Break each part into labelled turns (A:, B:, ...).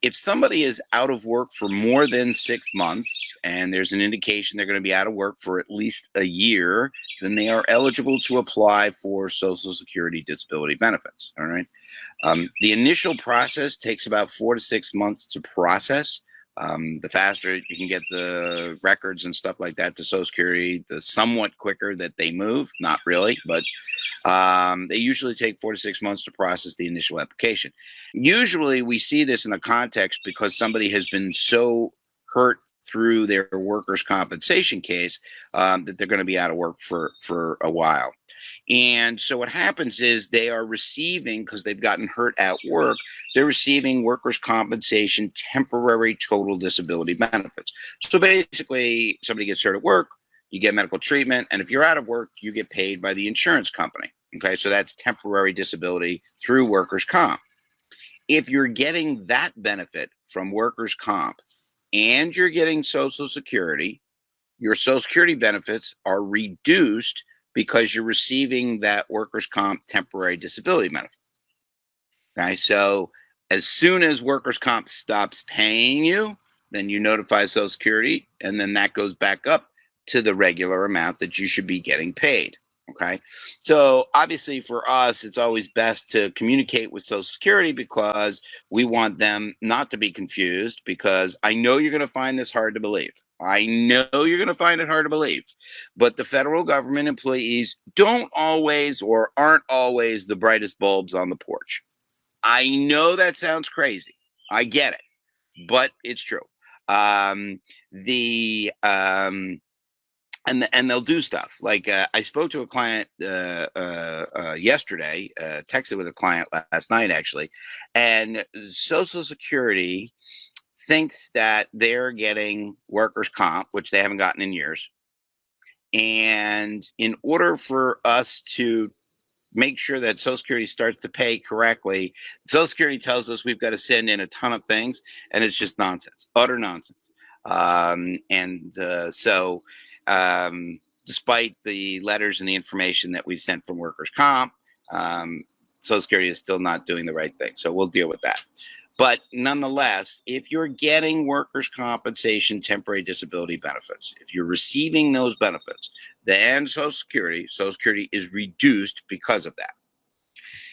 A: if somebody is out of work for more than 6 months and there's an indication they're going to be out of work for at least a year, then they are eligible to apply for Social Security disability benefits. All right. The initial process takes about 4 to 6 months to process. The faster you can get the records and stuff like that to Social Security, the somewhat quicker that they move. Not really, but they usually take 4 to 6 months to process the initial application. Usually we see this in the context because somebody has been so hurt through their workers' compensation case that they're going to be out of work for a while. And so what happens is they are receiving, because they've gotten hurt at work, they're receiving workers' compensation temporary total disability benefits. So basically, somebody gets hurt at work, you get medical treatment, and if you're out of work, you get paid by the insurance company. Okay, so that's temporary disability through workers' comp. If you're getting that benefit from workers' comp and you're getting Social Security, your Social Security benefits are reduced because you're receiving that workers' comp temporary disability benefit. Okay, so as soon as workers' comp stops paying you, then you notify Social Security, and then that goes back up to the regular amount that you should be getting paid. Okay, so obviously for us, it's always best to communicate with Social Security because we want them not to be confused, because I know you're going to find this hard to believe. I know you're going to find it hard to believe, but the federal government employees don't always or aren't always the brightest bulbs on the porch. I know that sounds crazy. I get it, but it's true. And they'll do stuff like I spoke to a client yesterday, texted with a client last night actually, and Social Security thinks that they're getting workers' comp, which they haven't gotten in years. And in order for us to make sure that Social Security starts to pay correctly, Social Security tells us we've got to send in a ton of things, and it's just nonsense, utter nonsense. So despite the letters and the information that we've sent from workers' comp, Social Security is still not doing the right thing. So we'll deal with that. But nonetheless, if you're getting workers' compensation temporary disability benefits, if you're receiving those benefits, then Social Security is reduced because of that.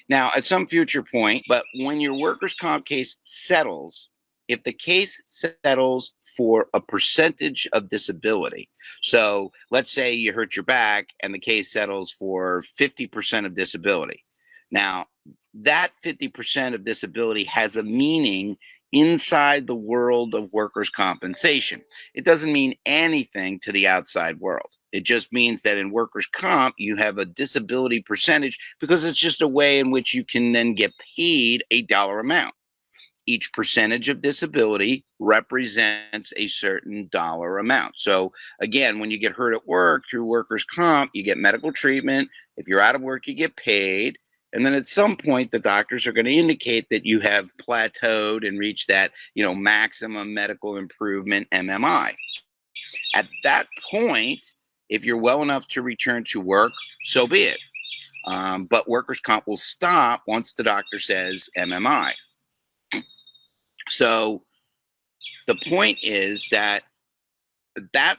A: Now, at some future point, but when your workers' comp case settles, if the case settles for a percentage of disability, so let's say you hurt your back and the case settles for 50% of disability. Now, that 50% of disability has a meaning inside the world of workers' compensation. It doesn't mean anything to the outside world. It just means that in workers' comp, you have a disability percentage because it's just a way in which you can then get paid a dollar amount. Each percentage of disability represents a certain dollar amount. So again, when you get hurt at work through workers' comp, you get medical treatment. If you're out of work, you get paid. And then at some point, the doctors are going to indicate that you have plateaued and reached that, maximum medical improvement MMI. At that point, if you're well enough to return to work, so be it. But workers' comp will stop once the doctor says MMI. So the point is that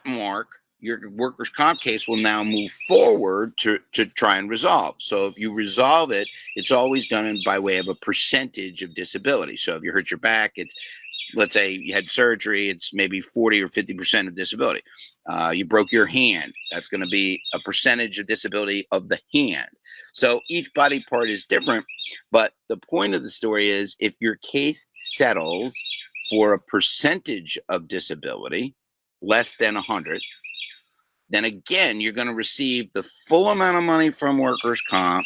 A: mark, your workers' comp case will now move forward to try and resolve. So if you resolve it, it's always done by way of a percentage of disability. So if you hurt your back, it's, let's say you had surgery, it's maybe 40 or 50% of disability. You broke your hand, that's going to be a percentage of disability of the hand. So each body part is different, but the point of the story is if your case settles for a percentage of disability, less than 100, then again, you're going to receive the full amount of money from workers' comp,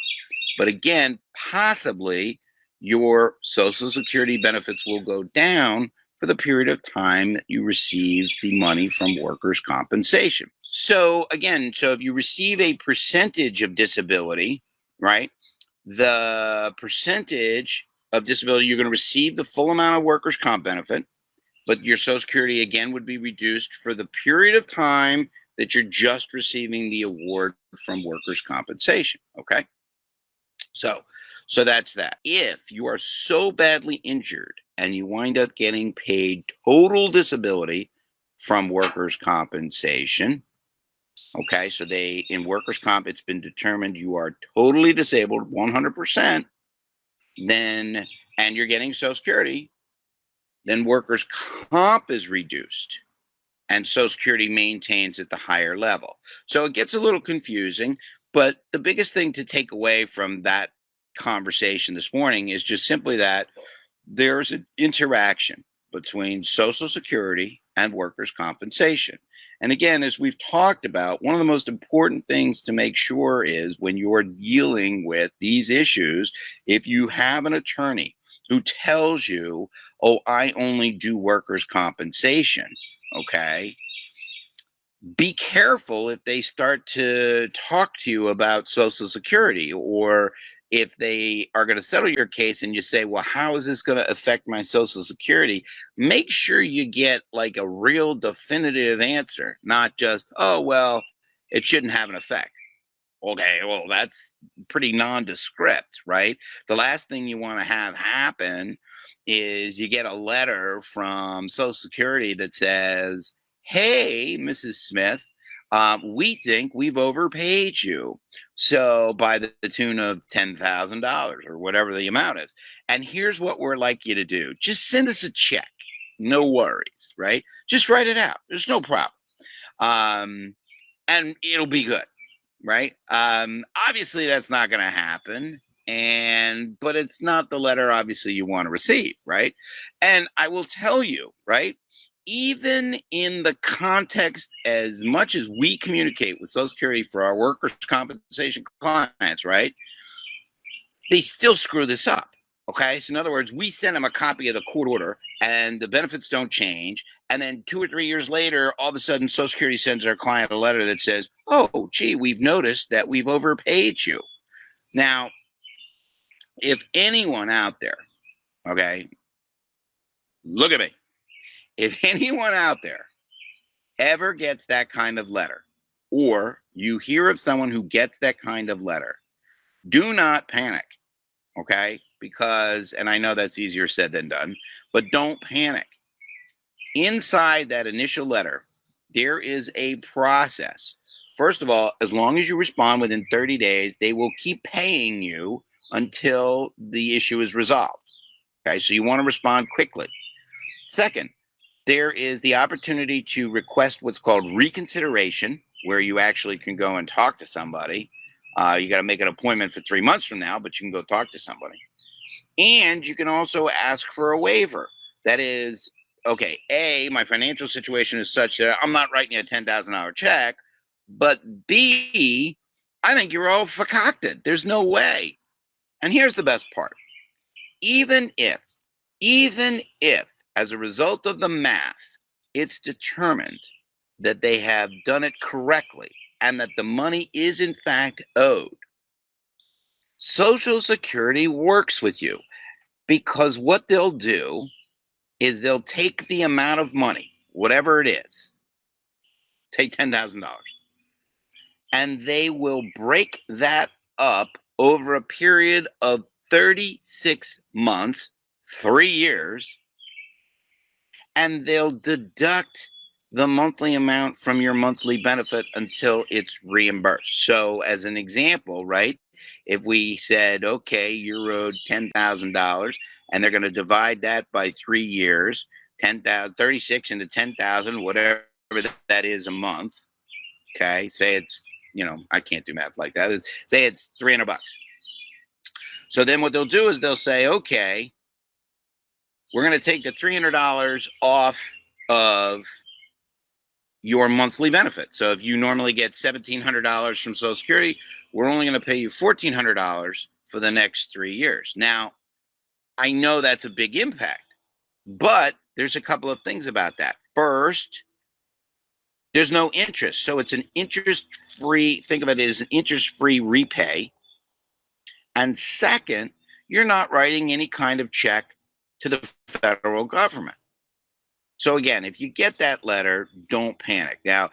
A: but again, possibly your Social Security benefits will go down for the period of time that you receive the money from workers' compensation. So again, if you receive a percentage of disability, right, the percentage of disability, you're going to receive the full amount of workers' comp benefit, but your Social Security again would be reduced for the period of time that you're just receiving the award from workers' compensation, okay? So that's that. If you are so badly injured and you wind up getting paid total disability from workers' compensation. Okay, so in workers' comp, it's been determined you are totally disabled, 100%, then, and you're getting Social Security, then workers' comp is reduced and Social Security maintains at the higher level. So it gets a little confusing, but the biggest thing to take away from that conversation this morning is just simply that there's an interaction between Social Security and workers' compensation. And again, as we've talked about, one of the most important things to make sure is when you're dealing with these issues, if you have an attorney who tells you, oh, I only do workers' compensation, okay, be careful if they start to talk to you about Social Security, or if they are going to settle your case and you say, well, how is this going to affect my Social Security? Make sure you get like a real definitive answer, not just, oh, well, it shouldn't have an effect. Okay, well, that's pretty nondescript, right? The last thing you want to have happen is you get a letter from Social Security that says, hey, Mrs. Smith, we think we've overpaid you. So by the tune of $10,000 or whatever the amount is. And here's what we're like you to do. Just send us a check. No worries, right? Just write it out. There's no problem. And it'll be good. Right? Obviously, that's not going to happen. But it's not the letter, obviously, you want to receive. Right? And I will tell you, right? Even in the context, as much as we communicate with Social Security for our workers' compensation clients, right? They still screw this up. Okay. So in other words, we send them a copy of the court order and the benefits don't change. And then 2 or 3 years later, all of a sudden, Social Security sends our client a letter that says, oh, gee, we've noticed that we've overpaid you. Now, if anyone out there, okay, look at me. If anyone out there ever gets that kind of letter, or you hear of someone who gets that kind of letter, do not panic. Okay. Because, and I know that's easier said than done, but don't panic. Inside that initial letter, there is a process. First of all, as long as you respond within 30 days, they will keep paying you until the issue is resolved. Okay, so you want to respond quickly. Second, there is the opportunity to request what's called reconsideration, where you actually can go and talk to somebody. You got to make an appointment for 3 months from now, but you can go talk to somebody. And you can also ask for a waiver. That is, okay, A, my financial situation is such that I'm not writing you a $10,000 check, but B, I think you're all concocted. There's no way. And here's the best part. Even if, as a result of the math, it's determined that they have done it correctly and that the money is in fact owed, Social Security works with you, because what they'll do is they'll take the amount of money, whatever it is, take $10,000, and they will break that up over a period of 36 months, 3 years, and they'll deduct the monthly amount from your monthly benefit until it's reimbursed. So as an example, right, if we said, okay, you're owed $10,000 and they're going to divide that by 3 years, 10,000, 36 into 10,000, whatever that is a month. Okay. Say it's, I can't do math like that. Say it's $300. So then what they'll do is they'll say, okay, we're going to take the $300 off of your monthly benefit. So if you normally get $1,700 from Social Security, we're only going to pay you $1,400 for the next 3 years. Now, I know that's a big impact, but there's a couple of things about that. First, there's no interest. So it's an interest-free, think of it as an interest-free repay. And second, you're not writing any kind of check to the federal government. So again, if you get that letter, don't panic. Now,